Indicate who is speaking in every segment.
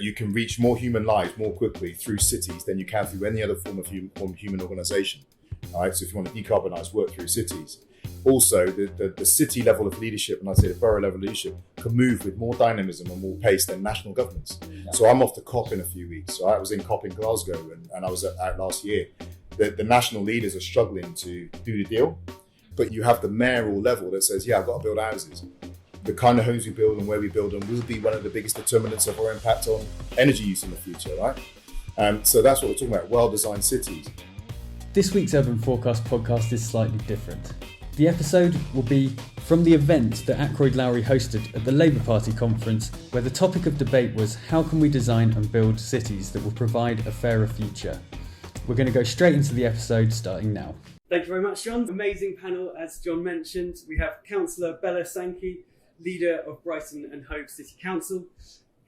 Speaker 1: You can reach more human lives more quickly through cities than you can through any other form of human organisation. All right, so if you want to decarbonise, work through cities. Also, the city level of leadership, and I'd say the borough level of leadership, can move with more dynamism and more pace than national governments. Yeah. So I'm off to COP in a few weeks. So I was in COP in Glasgow and I was out last year. The national leaders are struggling to do the deal, but you have the mayoral level that says, yeah, I've got to build houses. The kind of homes we build and where we build them will be one of the biggest determinants of our impact on energy use in the future, right? So that's what we're talking about, well-designed cities.
Speaker 2: This week's Urban Forecast podcast is slightly different. The episode will be from the event that Ackroyd Lowrie hosted at the Labour Party conference, where the topic of debate was how can we design and build cities that will provide a fairer future. We're going to go straight into the episode starting now.
Speaker 3: Thank you very much, Jon. Amazing panel, as Jon mentioned. We have Cllr Bella Sankey, leader of Brighton and Hove City Council,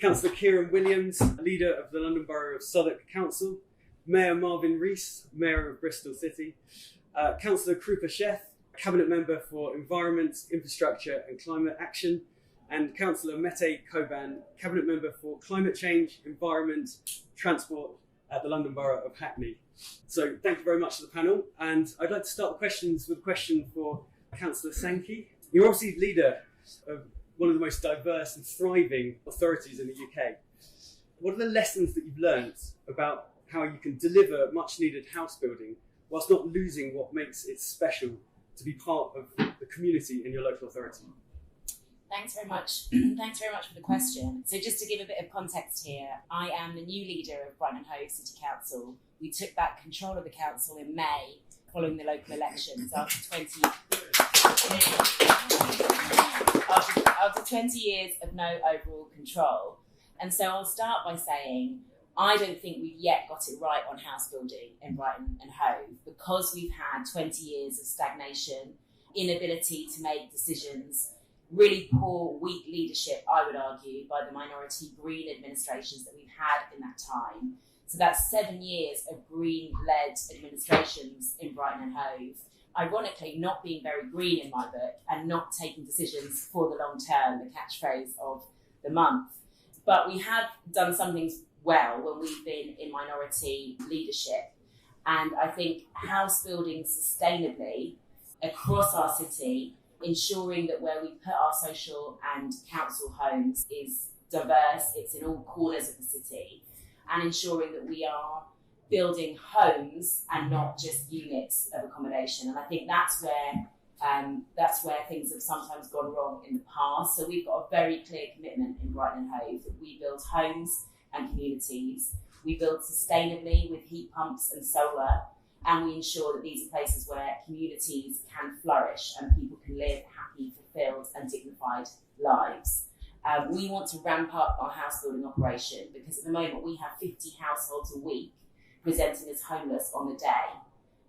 Speaker 3: Cllr Kieron Williams, leader of the London Borough of Southwark Council, Mayor Marvin Rees, Mayor of Bristol City, Cllr Krupa Sheth, Cabinet Member for Environment, Infrastructure and Climate Action, and Cllr Mete Coban, Cabinet Member for Climate Change, Environment, Transport at the London Borough of Hackney. So thank you very much to the panel, and I'd like to start the questions with a question for Cllr Sankey. You're obviously leader of one of the most diverse and thriving authorities in the UK. What are the lessons that you've learned about how you can deliver much needed house building whilst not losing what makes it special to be part of the community in your local authority?
Speaker 4: Thanks very much. Thanks very much for the question. So just to give a bit of context here, I am the new leader of Brighton Hove City Council. We took back control of the council in May following the local elections after 20 years of no overall control. And so I'll start by saying I don't think we've yet got it right on house building in Brighton and Hove because we've had 20 years of stagnation, inability to make decisions, really poor, weak leadership, I would argue, by the minority Green administrations that we've had in that time. So that's 7 years of Green-led administrations in Brighton and Hove, ironically not being very green in my book and not taking decisions for the long term, the catchphrase of the month. But we have done some things well when we've been in minority leadership. And I think house building sustainably across our city, ensuring that where we put our social and council homes is diverse, it's in all corners of the city, and ensuring that we are building homes and not just units of accommodation. And I think that's where things have sometimes gone wrong in the past. So we've got a very clear commitment in Brighton and Hove that we build homes and communities. We build sustainably with heat pumps and solar, and we ensure that these are places where communities can flourish and people can live happy, fulfilled and dignified lives. We want to ramp up our house building operation because at the moment we have 50 households a week presenting as homeless on the day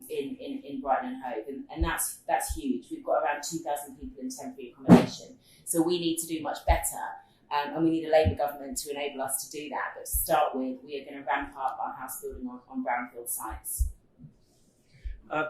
Speaker 4: in Brighton and Hove, and that's huge. We've got around 2,000 people in temporary accommodation, so we need to do much better, and we need a Labour government to enable us to do that. But to start with, we are going to ramp up our house building on brownfield sites.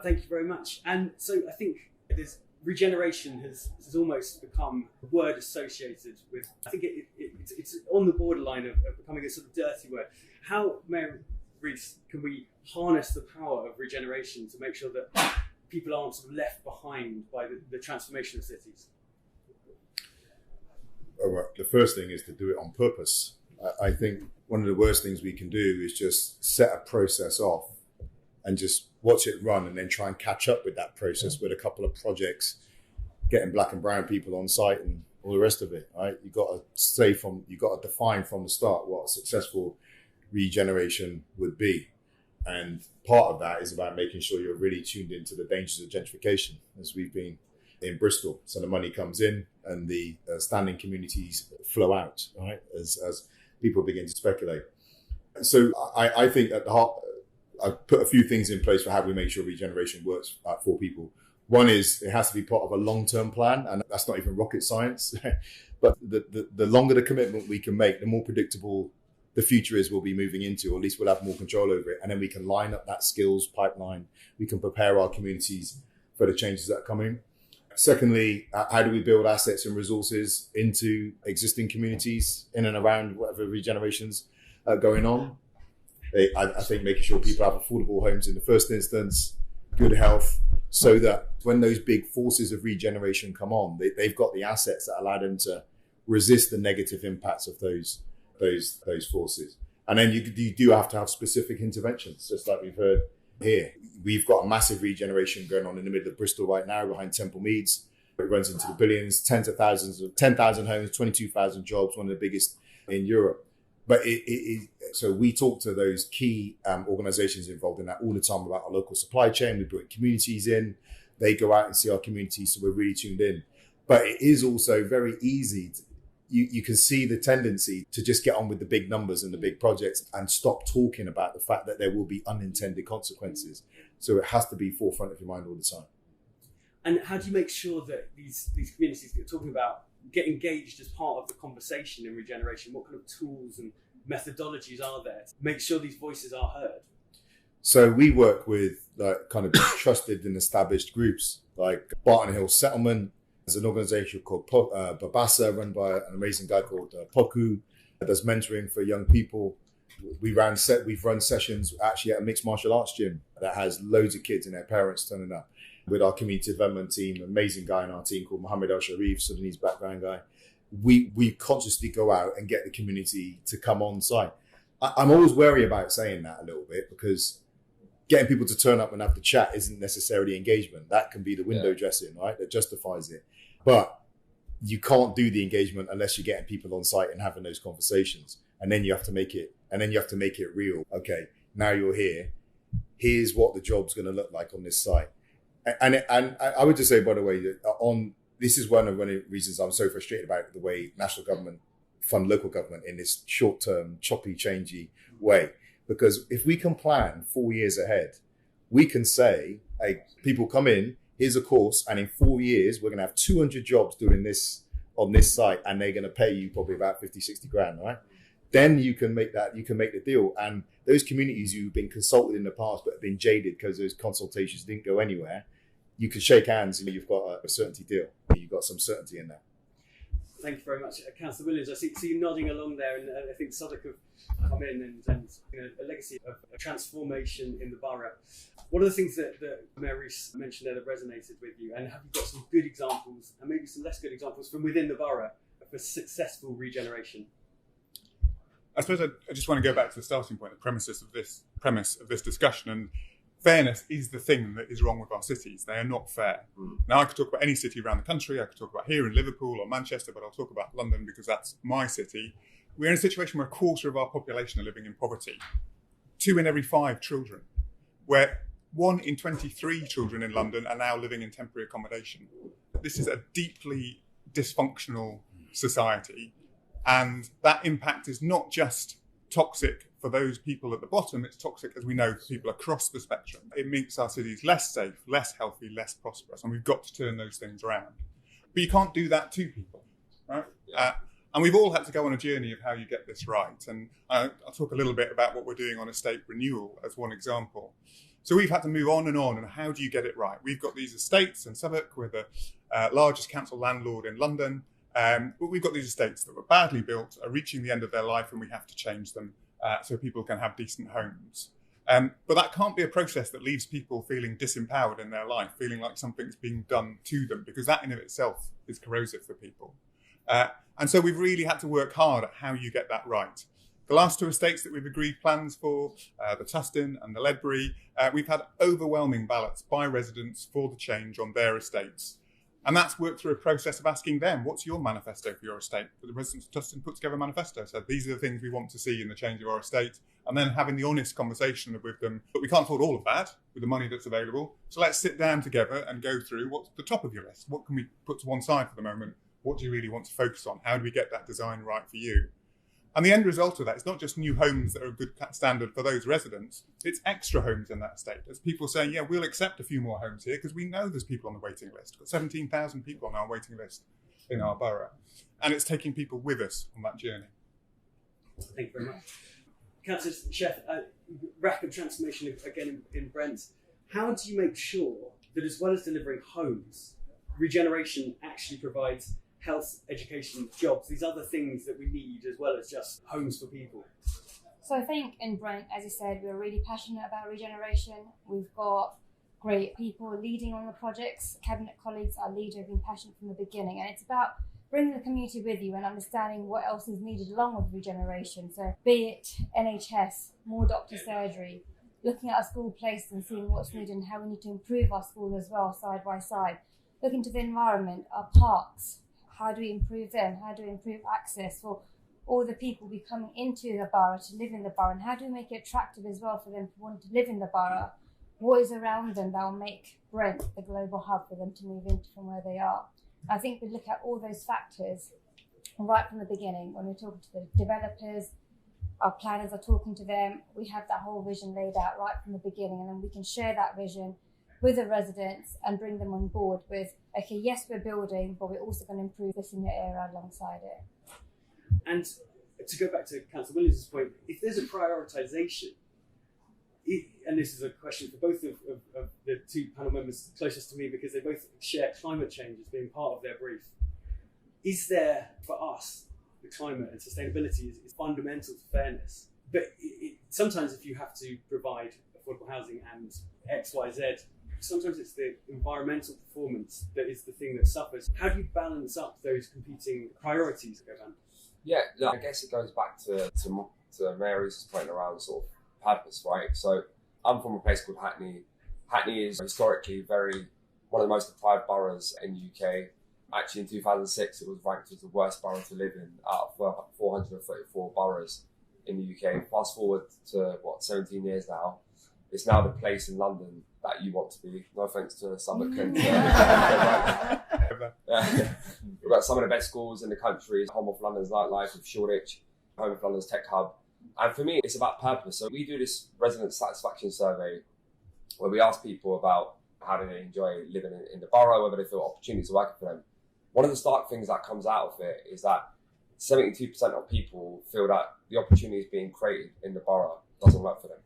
Speaker 3: Thank you very much. And so I think this regeneration has almost become a word associated with, I think it's on the borderline of becoming a sort of dirty word. How, Mayor Rees, can we harness the power of regeneration to make sure that people aren't sort of left behind by the transformation of cities?
Speaker 1: Well, the first thing is to do it on purpose. I think one of the worst things we can do is just set a process off and just watch it run and then try and catch up with that process with a couple of projects, getting black and brown people on site and all the rest of it, right? You've got to define from the start what a successful regeneration would be. And part of that is about making sure you're really tuned into the dangers of gentrification, as we've been in Bristol. So the money comes in and the standing communities flow out, right? As people begin to speculate. So I think at the heart, I've put a few things in place for how we make sure regeneration works for people. One is it has to be part of a long-term plan, and that's not even rocket science. But the longer the commitment we can make, the more predictable the future is we'll be moving into, or at least we'll have more control over it. And then we can line up that skills pipeline. We can prepare our communities for the changes that are coming. Secondly, how do we build assets and resources into existing communities in and around whatever regenerations? going on. I think making sure people have affordable homes in the first instance, good health, so that when those big forces of regeneration come on, they've got the assets that allow them to resist the negative impacts of those forces. And then you do have to have specific interventions, just like we've heard here. We've got a massive regeneration going on in the middle of Bristol right now behind Temple Meads. It runs into the billions, tens of thousands of 10,000 homes, 22,000 jobs, one of the biggest in Europe. But so we talk to those key organizations involved in that all the time about our local supply chain. We bring communities in. They go out and see our communities, so we're really tuned in. But it is also very easy. You can see the tendency to just get on with the big numbers and the big projects and stop talking about the fact that there will be unintended consequences. So it has to be forefront of your mind all the time.
Speaker 3: And how do you make sure that these communities that you're talking about get engaged as part of the conversation in regeneration? What kind of tools and methodologies are there to make sure these voices are heard?
Speaker 1: So we work with kind of trusted and established groups like Brighton Hove Settlement. There's an organisation called Babasa, run by an amazing guy called Poku, that does mentoring for young people. We've run sessions actually at a mixed martial arts gym that has loads of kids and their parents turning up. With our community development team, amazing guy in our team called Mohammed Al Sharif, Sudanese background guy. We consciously go out and get the community to come on site. I'm always wary about saying that a little bit, because getting people to turn up and have the chat isn't necessarily engagement. That can be the window dressing, right? That justifies it. But you can't do the engagement unless you're getting people on site and having those conversations. And then you have to make it, real. Okay, now you're here. Here's what the job's going to look like on this site. And I would just say, by the way, that this is one of the reasons I'm so frustrated about the way national government fund local government in this short-term, choppy, changey way. Because if we can plan 4 years ahead, we can say, hey, people come in, here's a course, and in 4 years, we're going to have 200 jobs doing this on this site, and they're going to pay you probably about 50, 60 grand, right? Then you can make the deal. And those communities who've been consulted in the past but have been jaded because those consultations didn't go anywhere, you can shake hands and you've got a certainty deal. You've got some certainty in that.
Speaker 3: Thank you very much, Councillor Williams. I see you nodding along there, and I think Southwark have come in and a legacy of a transformation in the borough. What are the things that Mayor Rees mentioned there that resonated with you? And have you got some good examples and maybe some less good examples from within the borough of a successful regeneration?
Speaker 5: I suppose I just want to go back to the starting point, the premise of this discussion. And fairness is the thing that is wrong with our cities. They are not fair. Now, I could talk about any city around the country. I could talk about here in Liverpool or Manchester, but I'll talk about London because that's my city. We're in a situation where a quarter of our population are living in poverty. 2 in every 5 children, where 1 in 23 children in London are now living in temporary accommodation. This is a deeply dysfunctional society. And that impact is not just toxic for those people at the bottom, it's toxic, as we know, for people across the spectrum. It makes our cities less safe, less healthy, less prosperous, and we've got to turn those things around. But you can't do that to people, right? And we've all had to go on a journey of how you get this right. And I'll talk a little bit about what we're doing on estate renewal as one example. So we've had to move on, and how do you get it right? We've got these estates in Southwark, we're the largest council landlord in London. But we've got these estates that were badly built, are reaching the end of their life, and we have to change them so people can have decent homes. But that can't be a process that leaves people feeling disempowered in their life, feeling like something's being done to them, because that in of itself is corrosive for people. And so we've really had to work hard at how you get that right. The last 2 estates that we've agreed plans for, the Tustin and the Ledbury, we've had overwhelming ballots by residents for the change on their estates. And that's worked through a process of asking them, what's your manifesto for your estate? But the residents of Tustin put together a manifesto, said these are the things we want to see in the change of our estate, and then having the honest conversation with them. But we can't afford all of that with the money that's available. So let's sit down together and go through what's the top of your list. What can we put to one side for the moment? What do you really want to focus on? How do we get that design right for you? And the end result of that is not just new homes that are a good standard for those residents, it's extra homes in that estate. There's people saying, yeah, we'll accept a few more homes here because we know there's people on the waiting list. We've got 17,000 people on our waiting list in our borough. And it's taking people with us on that journey.
Speaker 3: Thank you very much. Councillor Sheth, rapid transformation again in Brent. How do you make sure that as well as delivering homes, regeneration actually provides health, education, jobs, these other things that we need as well as just homes for people?
Speaker 6: So I think in Brent, as you said, we're really passionate about regeneration. We've got great people leading on the projects. Cabinet colleagues, our leader, have been passionate from the beginning. And it's about bringing the community with you and understanding what else is needed along with regeneration. So be it NHS, more doctor surgery, looking at our school place and seeing what's needed and how we need to improve our school as well, side by side. Looking to the environment, our parks, how do we improve them? How do we improve access for all the people be coming into the borough to live in the borough? And how do we make it attractive as well for them to want to live in the borough? What is around them that will make Brent the global hub for them to move into from where they are? I think we look at all those factors right from the beginning. When we're talking to the developers, our planners are talking to them, we have that whole vision laid out right from the beginning, and then we can share that vision with the residents and bring them on board with, okay, yes, we're building, but we're also going to improve this in your area alongside it.
Speaker 3: And to go back to Councillor Williams' point, if there's a prioritisation, and this is a question for both of the two panel members closest to me because they both share climate change as being part of their brief, is there, for us, the climate and sustainability is fundamental to fairness. But sometimes if you have to provide affordable housing and X, Y, Z, sometimes it's the environmental performance that is the thing that suffers. How do you balance up those competing priorities, Govan?
Speaker 7: Yeah, I guess it goes back to Mary's point around sort of purpose, right? So I'm from a place called Hackney. Hackney is historically one of the most deprived boroughs in the UK. Actually, in 2006, it was ranked as the worst borough to live in out of 434 boroughs in the UK. Fast forward to, 17 years now, it's now the place in London that you want to be. No offence to Southwark and we've got some of the best schools in the country, home of London's nightlife with Shoreditch, home of London's tech hub. And for me, it's about purpose. So we do this resident satisfaction survey where we ask people about how do they enjoy living in the borough, whether they feel opportunities are working for them. One of the stark things that comes out of it is that 72% of people feel that the opportunities being created in the borough doesn't work for them.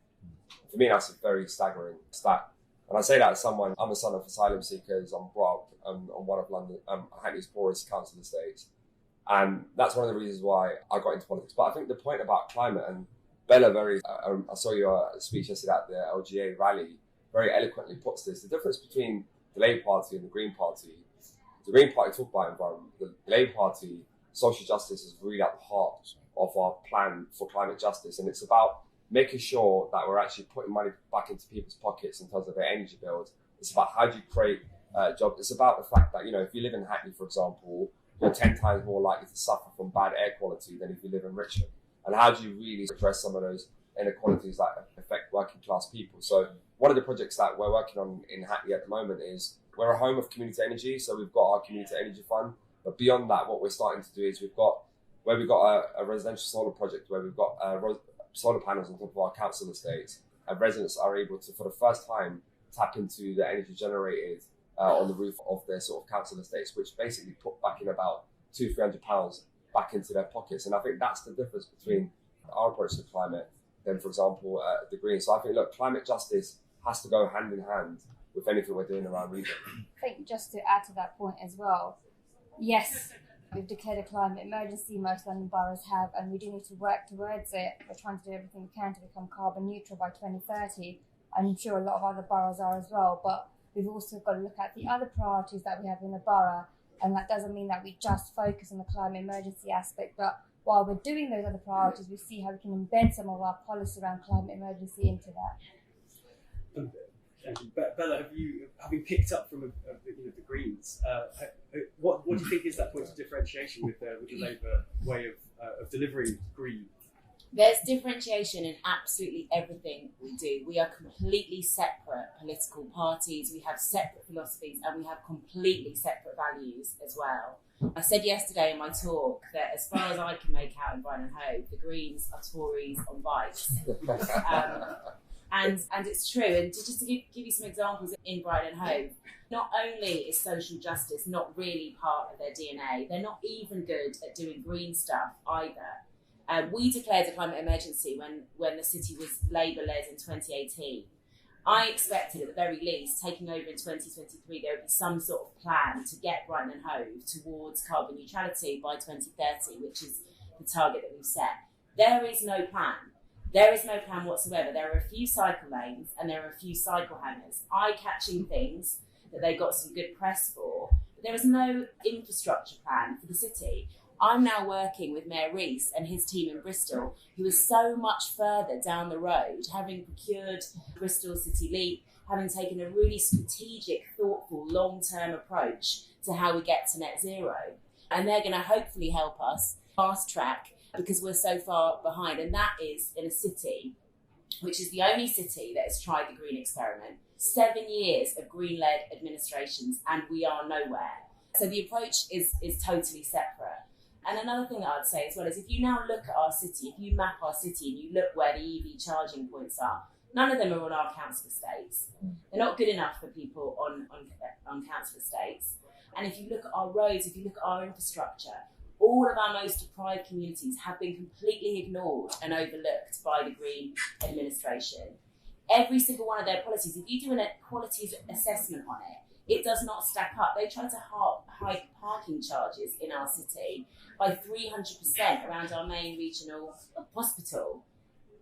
Speaker 7: For me, that's a very staggering stat. And I say that as someone, I'm the son of asylum seekers. I'm brought up on one of London, Hackney's poorest council estates. And that's one of the reasons why I got into politics. But I think the point about climate, and Bella I saw your speech yesterday at the LGA rally, very eloquently puts this. The difference between the Labour Party and the Green Party, the Green Party talk about environment, the Labour Party, social justice is really at the heart of our plan for climate justice. And it's about making sure that we're actually putting money back into people's pockets in terms of their energy bills. It's about how do you create jobs. It's about the fact that, if you live in Hackney, for example, you're 10 times more likely to suffer from bad air quality than if you live in Richmond. And how do you really address some of those inequalities that affect working class people? So one of the projects that we're working on in Hackney at the moment is we're a home of community energy. So we've got our community energy fund. But beyond that, what we're starting to do is we've got a residential solar project where we've got solar panels on top of our council estates, and residents are able to, for the first time, tap into the energy generated on the roof of their sort of council estates, which basically put back in about £200-300 back into their pockets. And I think that's the difference between our approach to climate than, for example, the Greens. So I think, climate justice has to go hand in hand with anything we're doing around region.
Speaker 6: I think just to add to that point as well, yes, we've declared a climate emergency, most London boroughs have, and we do need to work towards it. We're trying to do everything we can to become carbon neutral by 2030. I'm sure a lot of other boroughs are as well, but we've also got to look at the other priorities that we have in the borough, and that doesn't mean that we just focus on the climate emergency aspect, but while we're doing those other priorities, we see how we can embed some of our policy around climate emergency into that.
Speaker 3: Thank you. Bella, having picked up from the Greens, what do you think is that point of differentiation with the Labour way of delivering green?
Speaker 4: There's differentiation in absolutely everything we do. We are completely separate political parties, we have separate philosophies, and we have completely separate values as well. I said yesterday in my talk that as far as I can make out in Brighton Hove, the Greens are Tories on bikes. And it's true. And just to give you some examples in Brighton Hove, not only is social justice not really part of their DNA, they're not even good at doing green stuff either. We declared a climate emergency when the city was Labour-led in 2018. I expected at the very least, taking over in 2023, there would be some sort of plan to get Brighton and Hove towards carbon neutrality by 2030, which is the target that we've set. There is no plan. There is no plan whatsoever. There are a few cycle lanes and there are a few cycle hangers, eye-catching things that they got some good press for, but there is no infrastructure plan for the city. I'm now working with Mayor Rees and his team in Bristol, who is so much further down the road, having procured Bristol City Leap, having taken a really strategic, thoughtful, long-term approach to how we get to net zero. And they're going to hopefully help us fast track because we're so far behind. And that is in a city, which is the only city that has tried the green experiment. 7 years of green-led administrations and we are nowhere. So the approach is totally separate. And another thing that I'd say as well is if you now look at our city, if you map our city and you look where the EV charging points are, none of them are on our council estates. They're not good enough for people on council estates. And if you look at our roads, if you look at our infrastructure, all of our most deprived communities have been completely ignored and overlooked by the Green administration. Every single one of their policies, if you do a quality assessment on it, it does not stack up. They try to hike parking charges in our city by 300% around our main regional hospital,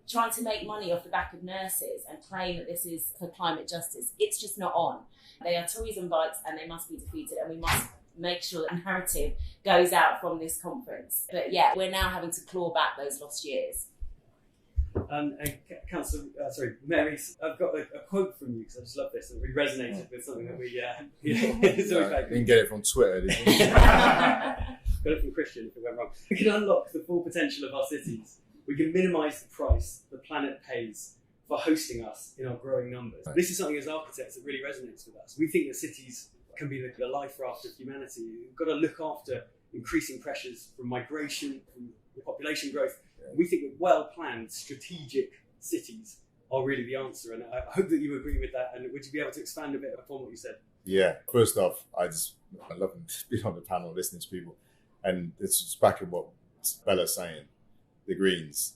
Speaker 4: trying to make money off the back of nurses and claim that this is for climate justice. It's just not on. They are toys and bikes and they must be defeated, and we must make sure that narrative goes out from this conference. But yeah, we're now having to claw back those lost years.
Speaker 3: Mary, I've got a quote from you because I just love this and we resonated with something that we it's always like,
Speaker 1: you can get it from Twitter, didn't you?
Speaker 3: got it from Christian if it went wrong. We can unlock the full potential of our cities. We can minimise the price the planet pays for hosting us in our growing numbers. Right. This is something as architects that really resonates with us. We think that cities can be the life raft of humanity. We've got to look after increasing pressures from migration, from population growth. We think that well-planned, strategic cities are really the answer, and I hope that you agree with that. And would you be able to expand a bit upon what you said?
Speaker 1: Yeah. First off, I love to be on the panel listening to people, and this is back in what Bella's saying. The Greens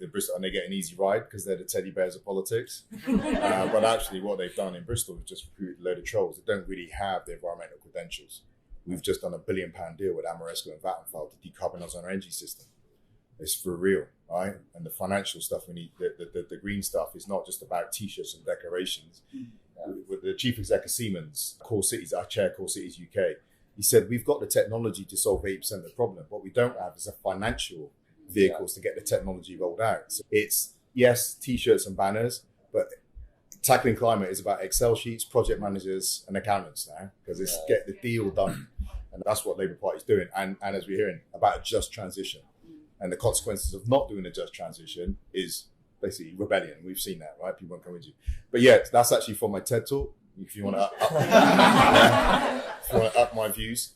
Speaker 1: in Bristol, and they get an easy ride because they're the teddy bears of politics. But actually, what they've done in Bristol is just recruited a load of trolls that don't really have the environmental credentials. We've just done a £1 billion deal with Amoresco and Vattenfall to decarbonise our energy system. It's for real, right? And the financial stuff we need, the green stuff is not just about t-shirts and decorations. With the chief exec of Siemens, Core Cities, I chair Core Cities UK, he said, we've got the technology to solve 80% of the problem. What we don't have is a financial vehicles to get the technology rolled out. So it's, yes, t-shirts and banners, but tackling climate is about Excel sheets, project managers and accountants now, because it's get the deal done. And that's what Labour Party is doing. And as we're hearing, about a just transition. And the consequences of not doing a just transition is basically rebellion. We've seen that, right? People won't come with you. But yeah, that's actually from my TED talk. If you want to up my views.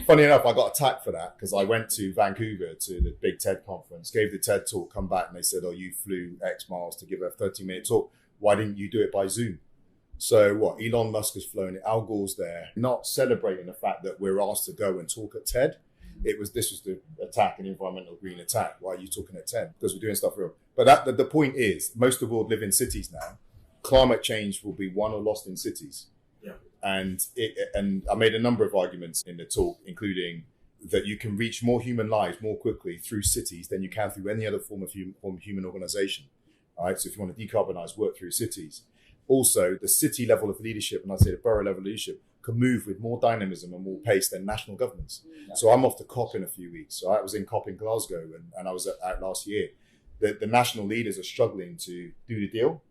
Speaker 1: Funny enough, I got attacked for that because I went to Vancouver to the big TED conference, gave the TED talk, come back and they said, oh, you flew X miles to give a 30-minute talk. Why didn't you do it by Zoom? So what, Elon Musk has flown it, Al Gore's there, not celebrating the fact that we're asked to go and talk at TED. This was the attack, an environmental green attack. Why are you talking at TED? Because we're doing stuff real. But the point is, most of the world live in cities now. Climate change will be won or lost in cities. Yeah. And I made a number of arguments in the talk, including that you can reach more human lives more quickly through cities than you can through any other form of human organisation. All right. So if you want to decarbonise, work through cities. Also, the city level of leadership, and I'd say the borough level of leadership, can move with more dynamism and more pace than national governments. Yeah. So I'm off to COP in a few weeks. So I was in COP in Glasgow and I was out last year. The national leaders are struggling to do the deal,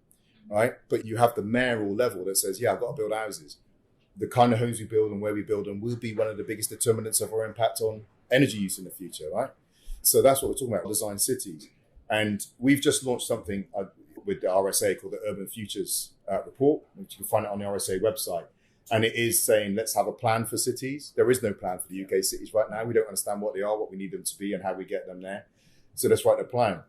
Speaker 1: right? But you have the mayoral level that says, yeah, I've got to build houses. The kind of homes we build and where we build them will be one of the biggest determinants of our impact on energy use in the future, right? So that's what we're talking about, design cities. And we've just launched something with the RSA called the Urban Futures Report, which you can find it on the RSA website. And it is saying, let's have a plan for cities. There is no plan for the UK cities right now. We don't understand what they are, what we need them to be and how we get them there. So let's write a plan.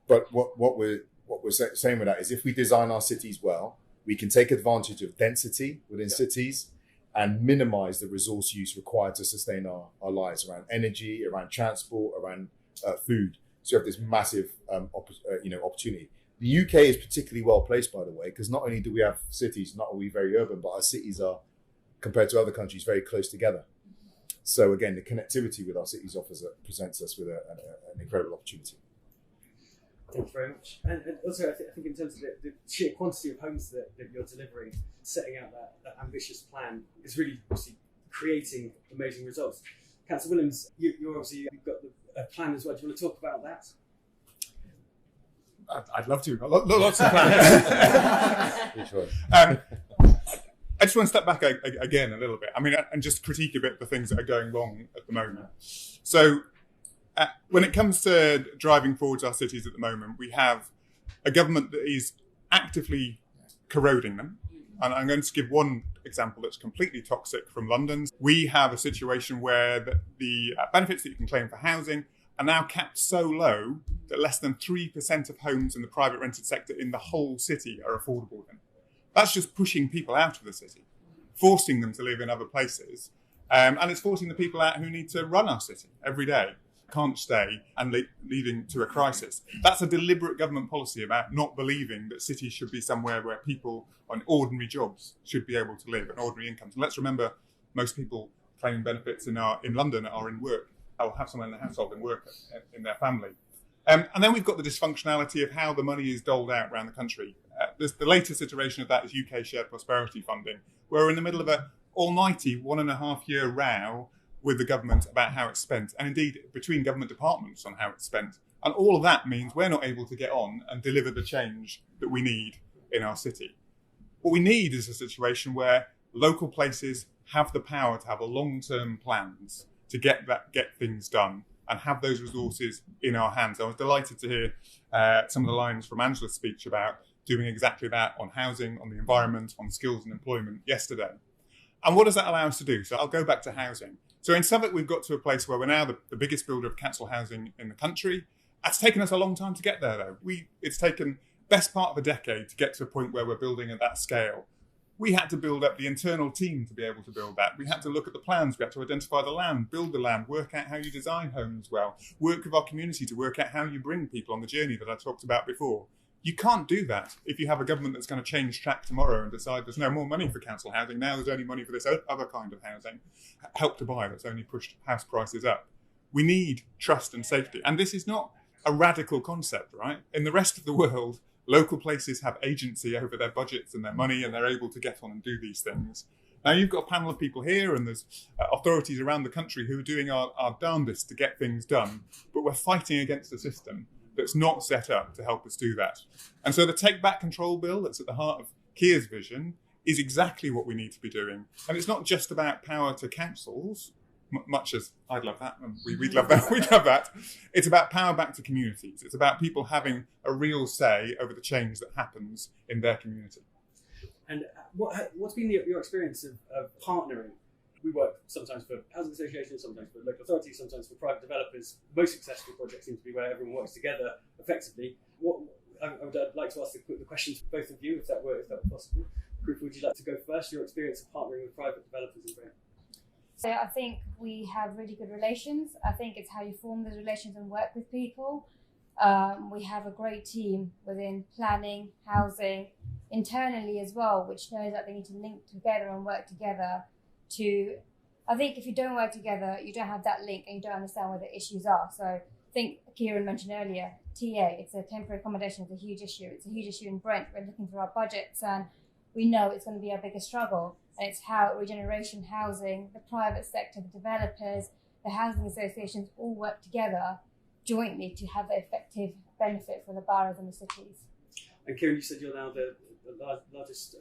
Speaker 1: But what we're saying with that is if we design our cities well, we can take advantage of density within cities and minimize the resource use required to sustain our lives around energy, around transport, around food. So you have this massive opportunity. The UK is particularly well placed, by the way, because not only do we have cities, not are we very urban, but our cities are, compared to other countries, very close together. So again, the connectivity with our cities presents us with an incredible opportunity.
Speaker 3: Thank you very much. And also, I think in terms of the sheer quantity of homes that you're delivering, setting out that ambitious plan is really obviously creating amazing results. Councillor Williams, you've got a plan as well. Do you want to talk about that?
Speaker 5: I'd love to. Lots of plans.
Speaker 1: Which one?
Speaker 5: I just want to step back again a little bit. I mean, and just critique a bit the things that are going wrong at the moment. So, when it comes to driving forwards our cities at the moment, we have a government that is actively corroding them. And I'm going to give one example that's completely toxic from London. We have a situation where the benefits that you can claim for housing are now capped so low that less than 3% of homes in the private rented sector in the whole city are affordable then. That's just pushing people out of the city, forcing them to live in other places. And it's forcing the people out who need to run our city every day, can't stay, and leading to a crisis. That's a deliberate government policy about not believing that cities should be somewhere where people on ordinary jobs should be able to live and ordinary incomes. And let's remember, most people claiming benefits in London are in work, or have someone in the household and work in their family. And then we've got the dysfunctionality of how the money is doled out around the country. The latest iteration of that is UK shared prosperity funding, where we're in the middle of an almighty 1.5-year row with the government about how it's spent, and indeed between government departments on how it's spent. And all of that means we're not able to get on and deliver the change that we need in our city. What we need is a situation where local places have the power to have long-term plans to get things done and have those resources in our hands. I was delighted to hear some of the lines from Angela's speech about doing exactly that on housing, on the environment, on skills and employment yesterday. And what does that allow us to do? So I'll go back to housing. So in Southwark, we've got to a place where we're now the biggest builder of council housing in the country. It's taken us a long time to get there, though. It's taken best part of a decade to get to a point where we're building at that scale. We had to build up the internal team to be able to build that. We had to look at the plans. We had to identify the land, build the land, work out how you design homes well, work with our community to work out how you bring people on the journey that I talked about before. You can't do that if you have a government that's going to change track tomorrow and decide there's no more money for council housing. Now there's only money for this other kind of housing, Help to Buy, that's only pushed house prices up. We need trust and safety. And this is not a radical concept, right? In the rest of the world, local places have agency over their budgets and their money, and they're able to get on and do these things. Now you've got a panel of people here, and there's authorities around the country who are doing our darndest to get things done, but we're fighting against a system that's not set up to help us do that. And so the Take Back Control Bill that's at the heart of Keir's vision is exactly what we need to be doing. And it's not just about power to councils, much as I'd love that, and we'd love that, we'd love that. It's about power back to communities. It's about people having a real say over the change that happens in their community.
Speaker 3: And what's been your experience of partnering? We work sometimes for housing associations, sometimes for local authorities, sometimes for private developers. Most successful projects seem to be where everyone works together effectively. I'd like to ask the question to both of you, if that were possible. Krupa, would you like to go first? Your experience of partnering with private developers in Brent?
Speaker 6: So I think we have really good relations. I think it's how you form those relations and work with people. We have a great team within planning, housing, internally as well, which knows that they need to link together and work together I think if you don't work together, you don't have that link and you don't understand where the issues are. So I think Kieran mentioned earlier, TA, it's a temporary accommodation, it's a huge issue. It's a huge issue in Brent. We're looking through our budgets and we know it's going to be our biggest struggle. And it's how regeneration housing, the private sector, the developers, the housing associations all work together jointly to have the effective benefit for the boroughs and the cities.
Speaker 3: And Kieran, you said you're now the largest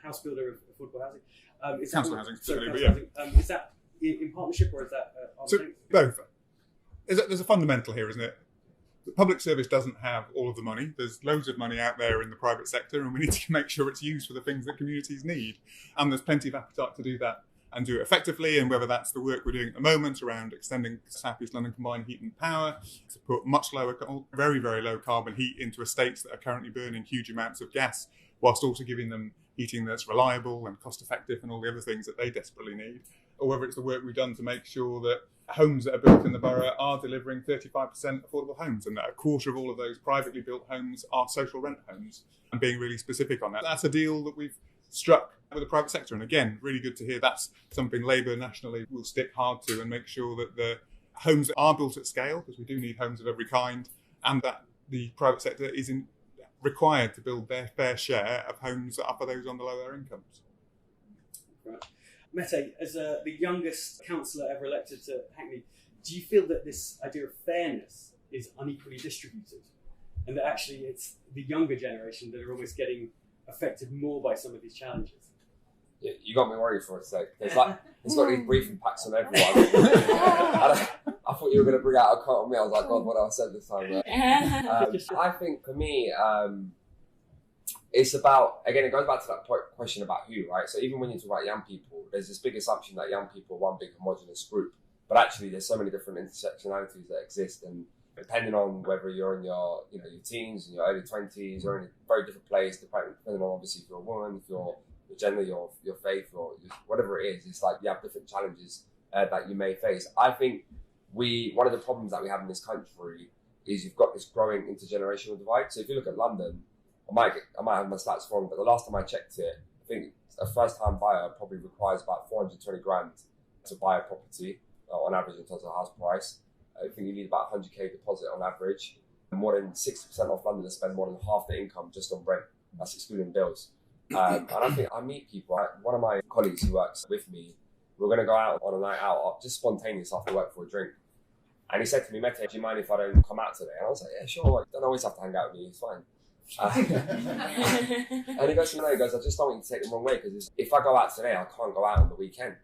Speaker 3: house builder of affordable housing.
Speaker 5: Council housing specifically, but yeah.
Speaker 3: Is that in partnership or is that
Speaker 5: so both? There's a fundamental here, isn't it? The public service doesn't have all of the money. There's loads of money out there in the private sector, and we need to make sure it's used for the things that communities need. And there's plenty of appetite to do that and do it effectively. And whether that's the work we're doing at the moment around extending South East London combined heat and power to put much lower, very, very low carbon heat into estates that are currently burning huge amounts of gas, whilst also giving them heating that's reliable and cost effective and all the other things that they desperately need. Or whether it's the work we've done to make sure that homes that are built in the borough are delivering 35% affordable homes, and that a quarter of all of those privately built homes are social rent homes, and being really specific on that. That's a deal that we've struck with the private sector. And again, really good to hear that's something Labour nationally will stick hard to and make sure that the homes that are built at scale, because we do need homes of every kind, and that the private sector isn't required to build their fair share of homes that are for those on the lower incomes.
Speaker 3: Right. Mete, as the youngest councillor ever elected to Hackney, do you feel that this idea of fairness is unequally distributed, and that actually it's the younger generation that are almost getting affected more by some of these challenges?
Speaker 7: Yeah, you got me worried for a sec. It's got these briefing packs on everyone. I thought you were going to bring out a quote on me. I was like, God, what have I said this time? I think for me, it's about, again, it goes back to that question about who, right? So even when you talk about young people, there's this big assumption that young people are one big homogenous group. But actually, there's so many different intersectionalities that exist. And depending on whether you're in your teens, in your early 20s, or in a very different place, depending on obviously if you're a woman, if you're your gender, your faith, or whatever it is, it's like you have different challenges that you may face. I think one of the problems that we have in this country is you've got this growing intergenerational divide. So if you look at London, I might have my stats wrong, but the last time I checked it, I think a first-time buyer probably requires about 420 grand to buy a property on average in terms of house price. I think you need about 100k deposit on average. More than 60% of Londoners spend more than half their income just on rent. That's excluding bills. And I think I meet people. One of my colleagues who works with me, we're going to go out on a night out, just spontaneous after work for a drink. And he said to me, Mete, do you mind if I don't come out today? And I was like, yeah, sure. You don't always have to hang out with me. It's fine. And he goes to me, I just don't want you to take the wrong way, because if I go out today, I can't go out on the weekend.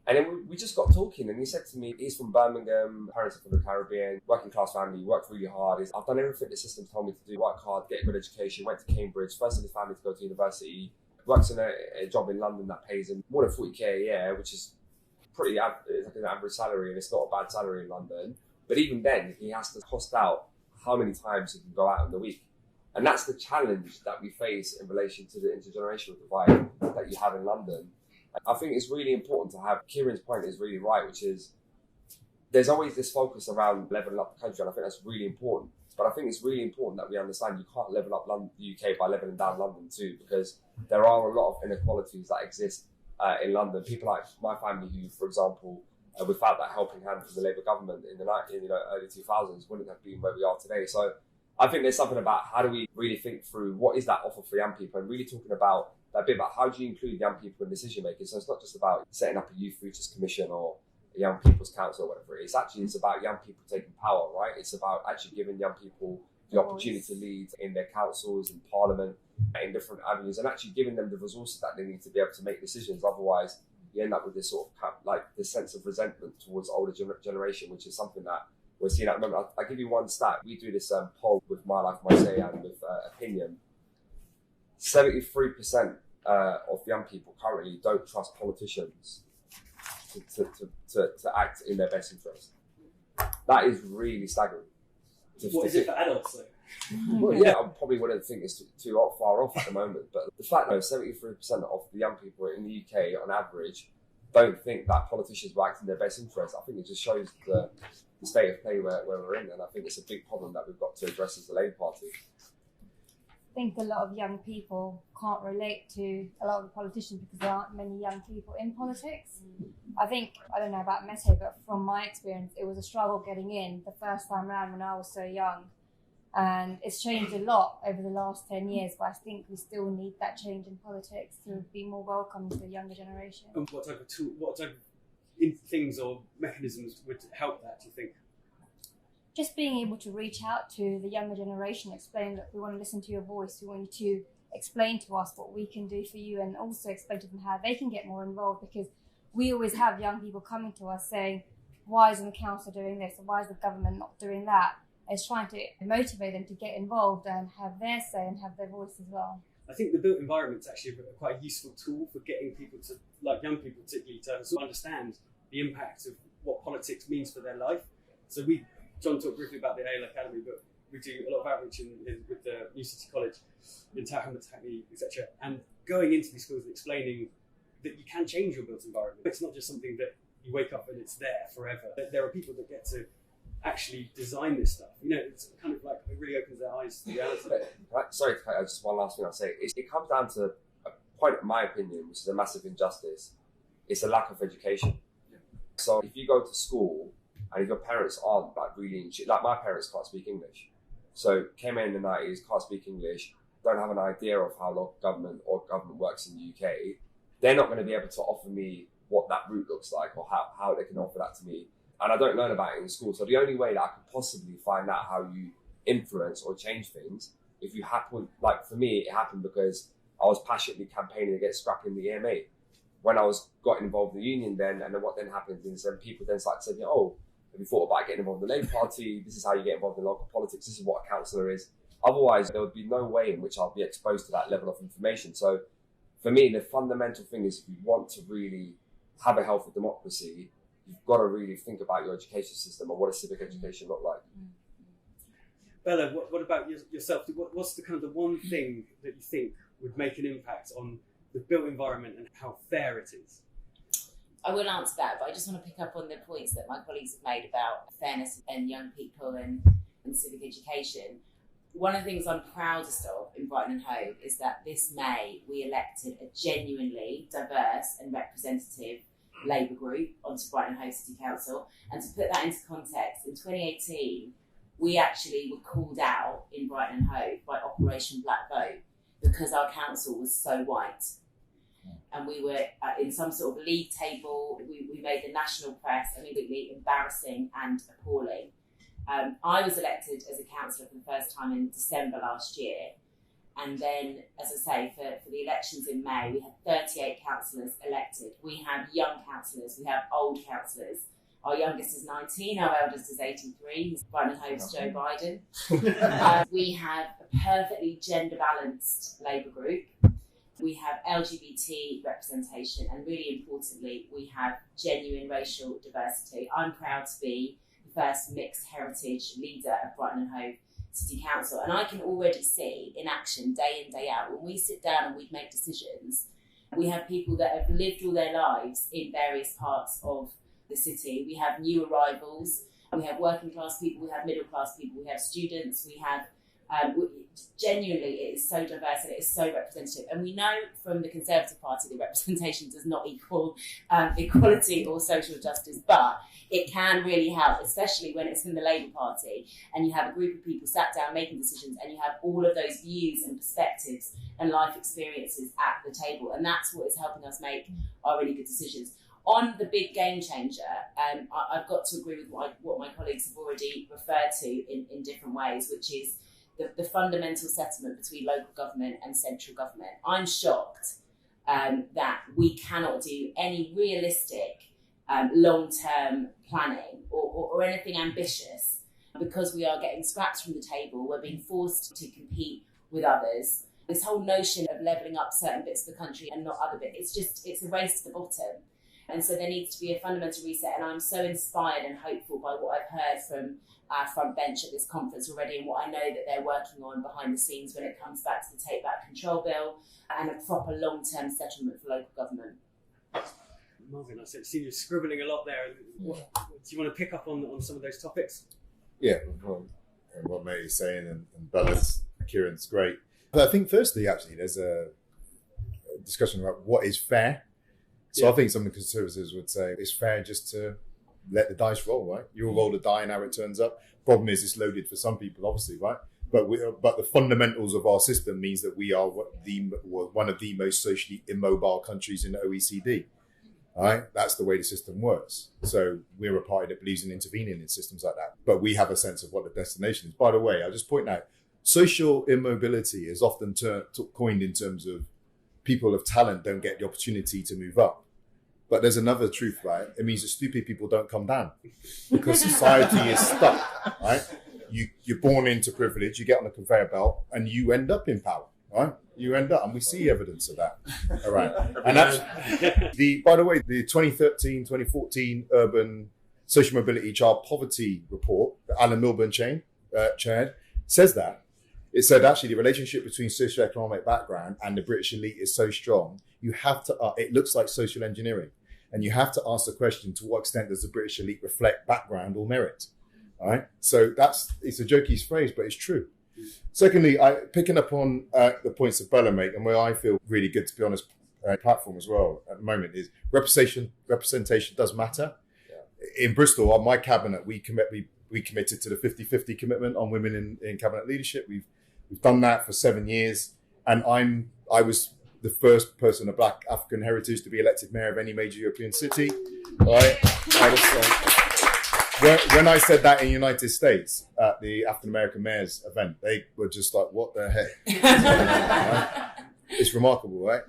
Speaker 7: And then we just got talking, and he said to me, he's from Birmingham, parents are from the Caribbean, working class family, worked really hard. I've done everything the system told me to do, work hard, get a good education, went to Cambridge, first in his family to go to university, works in a job in London that pays him more than 40k a year, which is pretty it's like an average salary, and it's not a bad salary in London. But even then, he has to cost out how many times he can go out in the week. And that's the challenge that we face in relation to the intergenerational divide that you have in London. I think it's really important to have, Kieran's point is really right, which is there's always this focus around levelling up the country, and I think that's really important. But I think it's really important that we understand you can't level up the UK by levelling down London too, because there are a lot of inequalities that exist in London. People like my family who, for example, without that helping hand from the Labour government in the early 2000s wouldn't have been where we are today. So I think there's something about how do we really think through what is that offer for young people, and really talking about that bit about how do you include young people in decision making. So it's not just about setting up a Youth Futures Commission or a Young People's Council or whatever it is. Actually, it's about young people taking power, right? It's about actually giving young people the opportunity to lead in their councils, in parliament, in different avenues, and actually giving them the resources that they need to be able to make decisions. Otherwise, you end up with this sort of like this sense of resentment towards older generation, which is something that we're seeing at the moment. I'll give you one stat. We do this poll with My Life, My Say and with Opinion. 73% of young people currently don't trust politicians to act in their best interest. That is really staggering.
Speaker 3: What is it for adults though?
Speaker 7: Well, yeah, I probably wouldn't think it's too far off at the moment, but the fact that 73% of the young people in the UK on average don't think that politicians will act in their best interest, I think it just shows the state of play where we're in, and I think it's a big problem that we've got to address as the Labour Party.
Speaker 6: I think a lot of young people can't relate to a lot of the politicians because there aren't many young people in politics. I don't know about Mete, but from my experience, it was a struggle getting in the first time around when I was so young. And it's changed a lot over the last 10 years, but I think we still need that change in politics to be more welcoming to the younger generation.
Speaker 3: And what type of things or mechanisms would help that, do you think?
Speaker 6: Just being able to reach out to the younger generation, explain that we want to listen to your voice, we want you to explain to us what we can do for you, and also explain to them how they can get more involved, because we always have young people coming to us saying, why isn't the council doing this, or why is the government not doing that? It's trying to motivate them to get involved and have their say and have their voice as well. I
Speaker 3: think the built environment's actually quite a useful tool for getting people to, like young people particularly, to sort of understand the impact of what politics means for their life. So Jon talked briefly about the AL Academy, but we do a lot of outreach with the New City College in Hackney, etc. And going into these schools and explaining that you can change your built environment. It's not just something that you wake up and it's there forever. There are people that get to actually design this stuff. It's kind of like it really opens their eyes to reality.
Speaker 7: Sorry, just one last thing I'll say. It comes down to a point, in my opinion, which is a massive injustice. It's a lack of education. Yeah. So if you go to school and if your parents aren't like really like my parents can't speak English, So came in the 90s, can't speak English, don't have an idea of how local government or government works in the UK. They're not going to be able to offer me what that route looks like or how they can offer that to me. And I don't learn about it in school. So the only way that I could possibly find out how you influence or change things, if you happen, like for me, it happened because I was passionately campaigning against scrapping the EMA. When I got involved in the union then, and then what then happened is then people then started saying, oh, have you thought about getting involved in the Labour Party? This is how you get involved in local politics. This is what a councillor is. Otherwise, there would be no way in which I'll be exposed to that level of information. So for me, the fundamental thing is if you want to really have a healthy democracy, you've got to really think about your education system and what does civic education look like.
Speaker 3: Bella, what about yourself? What's the kind of the one thing that you think would make an impact on the built environment and how fair it is?
Speaker 4: I will answer that, but I just want to pick up on the points that my colleagues have made about fairness and young people and civic education. One of the things I'm proudest of in Brighton and Hove is that this May we elected a genuinely diverse and representative Labour group onto Brighton Hove City Council. And to put that into context, in 2018, we actually were called out in Brighton and Hove by Operation Black Vote because our council was so white. And we were in some sort of league table. We made the national press immediately embarrassing and appalling. I was elected as a councillor for the first time in December last year. And then, as I say, for the elections in May, we had 38 councillors elected. We have young councillors, we have old councillors. Our youngest is 19, our eldest is 83. He's Brighton Hove's Joe Biden. We have a perfectly gender-balanced Labour group. We have LGBT representation, and really importantly, we have genuine racial diversity. I'm proud to be the first mixed heritage leader of Brighton and Hove City Council, and I can already see in action day in, day out, when we sit down and we make decisions, we have people that have lived all their lives in various parts of the city. We have new arrivals, we have working class people, we have middle class people, we have students, we have genuinely it is so diverse and it is so representative. And we know from the Conservative Party that representation does not equal equality or social justice, but it can really help, especially when it's in the Labour Party and you have a group of people sat down making decisions and you have all of those views and perspectives and life experiences at the table. And that's what is helping us make our really good decisions. On the big game changer, I've got to agree with what my colleagues have already referred to in different ways, which is the fundamental settlement between local government and central government. I'm shocked that we cannot do any realistic long-term planning or anything ambitious because we are getting scraps from the table. We're being forced to compete with others. This whole notion of levelling up certain bits of the country and not other bits, it's a race to the bottom. And so there needs to be a fundamental reset. And I'm so inspired and hopeful by what I've heard from our front bench at this conference already and what I know that they're working on behind the scenes when it comes back to the Take Back Control Bill and a proper long-term settlement for local government.
Speaker 3: Marvin, I see you scribbling a lot there. Do you want to pick up on some of those topics?
Speaker 1: Yeah, well, what Mate is saying and Bella's, Kieran's great. But I think firstly, actually, there's a discussion about what is fair. So I think some of the Conservatives would say it's fair just to let the dice roll, right? You'll roll the die and how it turns up. Problem is it's loaded for some people, obviously, right? But the fundamentals of our system means that we are one of the most socially immobile countries in the OECD. All right? That's the way the system works. So we're a party that believes in intervening in systems like that. But we have a sense of what the destination is. By the way, I'll just point out, social immobility is often coined in terms of people of talent don't get the opportunity to move up. But there's another truth, right? It means that stupid people don't come down because society is stuck, right? You're born into privilege, you get on the conveyor belt and you end up in power, right? You end up, and we see evidence of that. All right. And that's by the way, the 2013-2014 Urban Social Mobility Child Poverty Report that Alan Milburn chaired says that. It said actually the relationship between socioeconomic background and the British elite is so strong, you have to, it looks like social engineering. And you have to ask the question, to what extent does the British elite reflect background or merit? All right. So it's a jokey phrase, but it's true. Secondly, picking up on the points that Bella made, and where I feel really good, to be honest, platform as well at the moment is representation does matter. Yeah. In Bristol, on my cabinet, we We committed to the 50-50 commitment on women in cabinet leadership. We've done that for 7 years, and I was the first person of Black African heritage to be elected mayor of any major European city. Right? When I said that in the United States at the African American mayors event, they were just like, "What the heck?" Right? It's remarkable, right?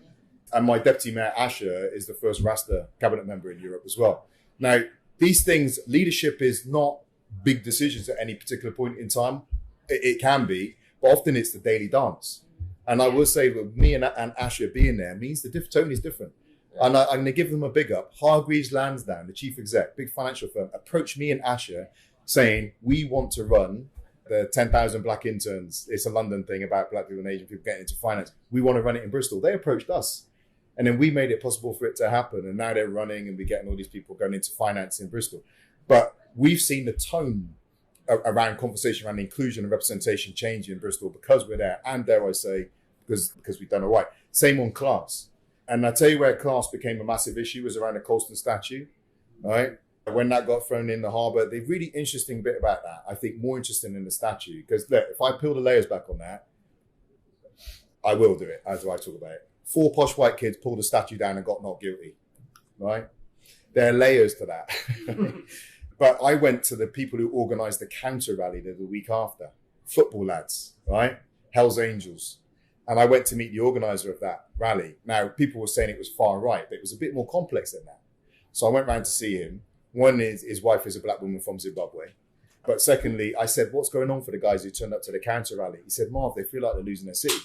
Speaker 1: And my deputy mayor Asher is the first Rasta cabinet member in Europe as well. Now, these things, leadership is not big decisions at any particular point in time. It can be, but often it's the daily dance. And I will say with me and Asher being there means the tone is different. And I'm going to give them a big up. Hargreaves Lansdowne, the chief exec, big financial firm, approached me and Asher saying, we want to run the 10,000 black interns. It's a London thing about black people and Asian people getting into finance. We want to run it in Bristol. They approached us. And then we made it possible for it to happen. And now they're running and we're getting all these people going into finance in Bristol. But we've seen the tone around conversation around inclusion and representation change in Bristol because we're there, and dare I say, because we've done all right. Same on class. And I tell you where class became a massive issue was around the Colston statue, right? When that got thrown in the harbour, the really interesting bit about that, I think more interesting than the statue, because look, if I peel the layers back on that, I will do it, as I talk about it. 4 posh white kids pulled the statue down and got not guilty, right? There are layers to that. But I went to the people who organised the counter rally the week after, football lads, right? Hell's Angels. And I went to meet the organiser of that rally. Now, people were saying it was far right, but it was a bit more complex than that. So I went round to see him. One is his wife is a black woman from Zimbabwe. But secondly, I said, what's going on for the guys who turned up to the counter rally? He said, Marv, they feel like they're losing their city.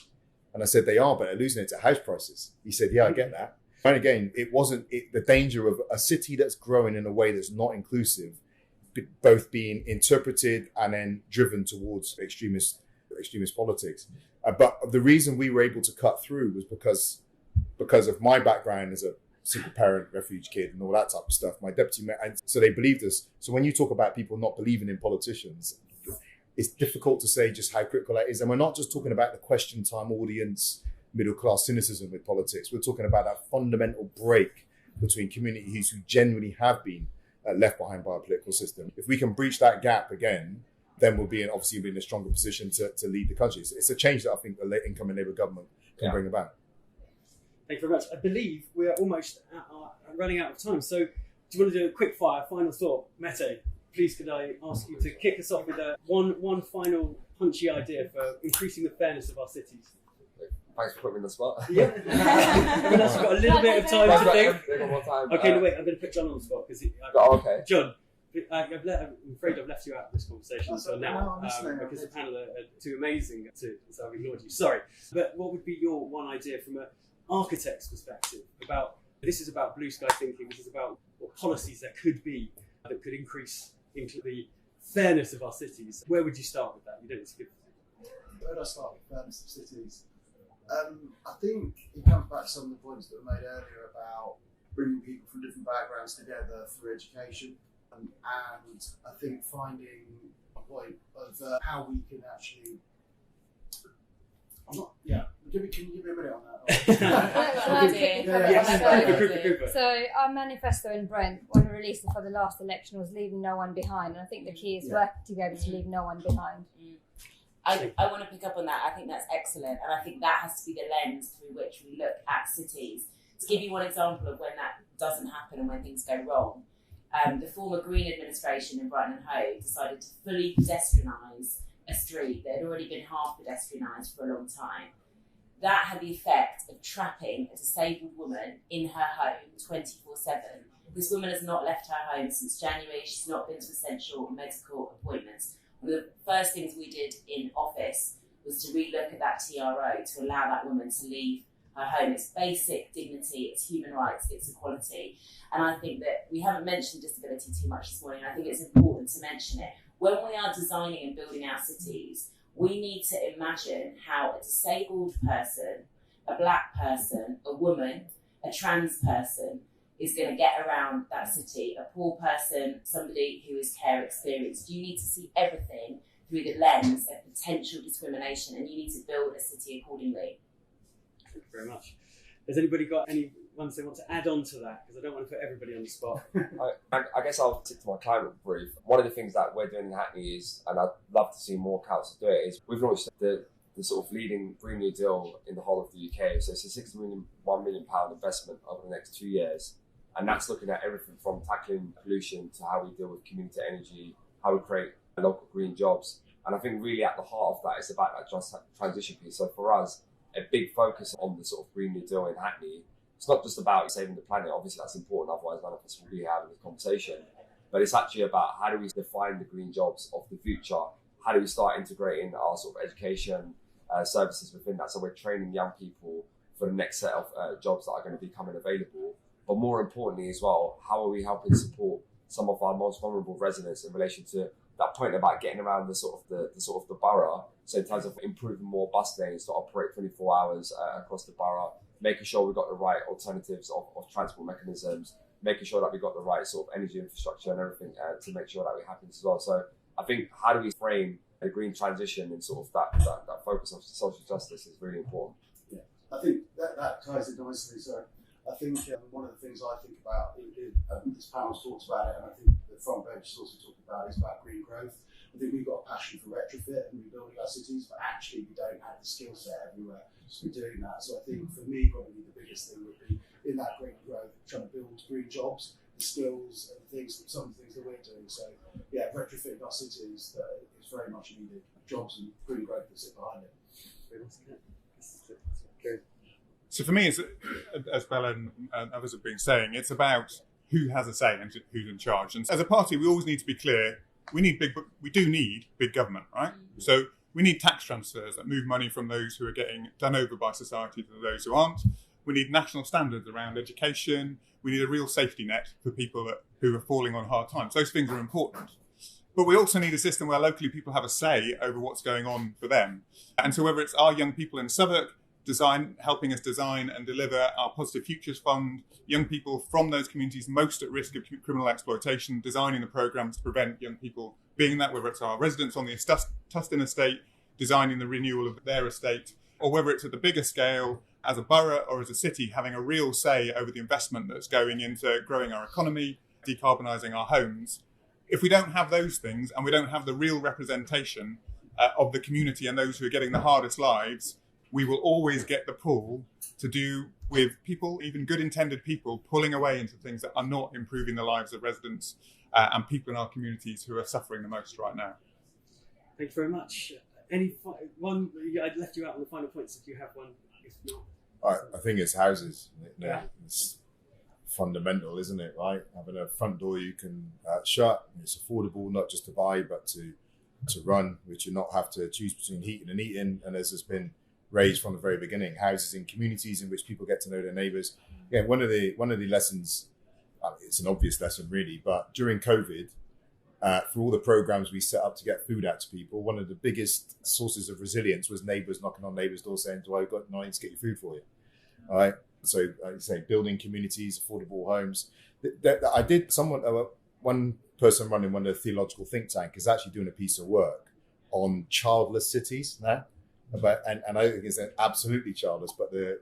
Speaker 1: And I said, they are, but they're losing it to house prices. He said, yeah, I get that. And again, it wasn't the danger of a city that's growing in a way that's not inclusive, both being interpreted and then driven towards extremist politics. But the reason we were able to cut through was because of my background as a single parent, refuge kid and all that type of stuff. My deputy mayor, and so they believed us. So when you talk about people not believing in politicians, it's difficult to say just how critical that is. And we're not just talking about the question time audience, middle class cynicism with politics. We're talking about that fundamental break between communities who genuinely have been left behind by a political system. If we can breach that gap again, then we'll be in a stronger position to lead the country. It's a change that I think the incoming Labour government can bring about.
Speaker 3: Thank you very much. I believe we're almost running out of time. So do you want to do a quick fire, final thought? Mete, please could I ask you to kick us off with one final punchy idea for increasing the fairness of our cities?
Speaker 7: Thanks for putting me on the spot.
Speaker 3: Yeah. Everyone else has got a little bit of time to think.
Speaker 7: More time.
Speaker 3: Okay, no, wait, I'm going to put John on the spot because
Speaker 7: okay.
Speaker 3: John, I'm afraid I've left you out of this conversation so now because the panel are too amazing so I've ignored you. Sorry. But what would be your one idea from an architect's perspective about, this is about blue sky thinking, this is about what policies there could be that could increase into the fairness of our cities. Where would you start with that? You don't skip.
Speaker 8: Where would I start with fairness of cities? I think it comes back to some of the points that were made earlier about bringing people from different backgrounds together through education. And I think finding a point of how we can actually. Can you give me a minute on that?
Speaker 6: So our manifesto in Brent, when we released it for the last election, was leaving no one behind. And I think the key is working together to leave no one behind.
Speaker 4: I want to pick up on that. I think that's excellent. And I think that has to be the lens through which we look at cities. To give you one example of when that doesn't happen and when things go wrong, the former Green administration in Brighton Hove decided to fully pedestrianise a street that had already been half pedestrianised for a long time. That had the effect of trapping a disabled woman in her home 24/7. This woman has not left her home since January. She's not been to essential medical appointments. One of the first things we did in office was to relook at that TRO to allow that woman to leave her home. It's basic dignity, it's human rights, it's equality. And I think that we haven't mentioned disability too much this morning. I think it's important to mention it. When we are designing and building our cities, we need to imagine how a disabled person, a black person, a woman, a trans person is going to get around that city, a poor person, somebody who is care experienced. You need to see everything through the lens of potential discrimination and you need to build a city accordingly.
Speaker 3: Thank you very much. Has anybody got any ones they want to add on to that? Because I don't want to put everybody on the spot.
Speaker 7: I guess I'll stick to my climate brief. One of the things that we're doing in Hackney is, and I'd love to see more councils do it, is we've launched the sort of leading Green New Deal in the whole of the UK. So it's a £61 million investment over the next 2 years. And that's looking at everything from tackling pollution to how we deal with community energy, how we create local green jobs. And I think really at the heart of that is about that just transition piece. So for us, a big focus on the sort of Green New Deal in Hackney, it's not just about saving the planet, obviously that's important, otherwise none of us will be having this conversation. But it's actually about how do we define the green jobs of the future? How do we start integrating our sort of education services within that? So we're training young people for the next set of jobs that are going to be coming available. But more importantly as well, how are we helping support some of our most vulnerable residents in relation to that point about getting around the sort of the borough? So in terms of improving more bus lanes to operate 24 hours across the borough, making sure we've got the right alternatives of transport mechanisms, making sure that we've got the right sort of energy infrastructure and everything to make sure that it happens as well. So I think how do we frame the green transition and sort of that focus on social justice is really important.
Speaker 8: Yeah, I think that ties in nicely. So I think one of the things I think about, this panel's talked about it, and I think the front bench has also talked about, is about green growth. I think we've got a passion for retrofit and rebuilding our cities, but actually we don't have the skill set everywhere to be doing that. So I think for me, probably the biggest thing would be in that green growth, trying to build green jobs, the skills and things, some of the things that we're doing. So yeah, retrofitting our cities is very much needed. Jobs and green growth that sit behind it.
Speaker 5: So for me, it's, as Bella and others have been saying, it's about who has a say and who's in charge. And as a party, we always need to be clear. We do need big government, right? So we need tax transfers that move money from those who are getting done over by society to those who aren't. We need national standards around education. We need a real safety net for people who are falling on hard times. Those things are important. But we also need a system where locally people have a say over what's going on for them. And so whether it's our young people in Southwark helping us design and deliver our Positive Futures Fund, young people from those communities most at risk of criminal exploitation, designing the programmes to prevent young people being that, whether it's our residents on the Tustin estate, designing the renewal of their estate, or whether it's at the bigger scale, as a borough or as a city, having a real say over the investment that's going into growing our economy, decarbonising our homes. If we don't have those things and we don't have the real representation of the community and those who are getting the hardest lives, we will always get the pull to do with people, even good intended people, pulling away into things that are not improving the lives of residents and people in our communities who are suffering the most right now.
Speaker 3: Thank you very much. I left you out on the final points if you have one. If not,
Speaker 1: I think it's houses. It's fundamental, isn't it? Right, having a front door you can shut. It's affordable, not just to buy, but to run, which you not have to choose between heating and eating. And as has been raised from the very beginning, houses in communities in which people get to know their neighbours. Yeah, one of the lessons. It's an obvious lesson, really, but during COVID, for all the programs we set up to get food out to people, one of the biggest sources of resilience was neighbours knocking on neighbours' doors saying, "Do I got money to get your food for you?" All right. So, like you say, building communities, affordable homes. I did. One person running one of the theological think tank is actually doing a piece of work on childless cities now. And I don't think it's absolutely childless, but the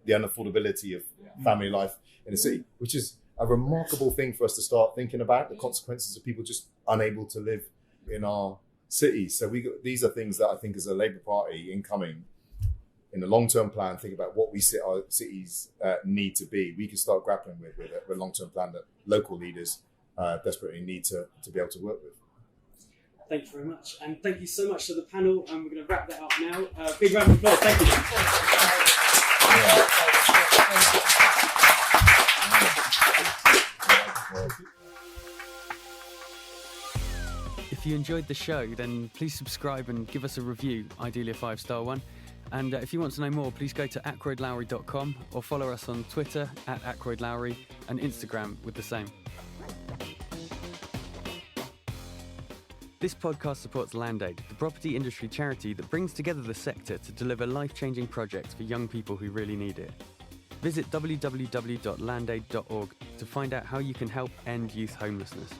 Speaker 1: unaffordability of family life in a city, which is a remarkable thing for us to start thinking about, the consequences of people just unable to live in our cities. So these are things that I think as a Labour Party incoming, in the long-term plan, think about what we see our cities need to be. We can start grappling with a long-term plan that local leaders desperately need to be able to work with.
Speaker 3: Thank you very much. And thank you so much to the panel. And we're going to wrap that up now. Big round of applause. Thank you.
Speaker 2: If you enjoyed the show, then please subscribe and give us a review, ideally a 5-star one. And if you want to know more, please go to ackroydlowrie.com or follow us on Twitter @AckroydLowrie and Instagram with the same. This podcast supports Land Aid, the property industry charity that brings together the sector to deliver life-changing projects for young people who really need it. Visit www.landaid.org to find out how you can help end youth homelessness.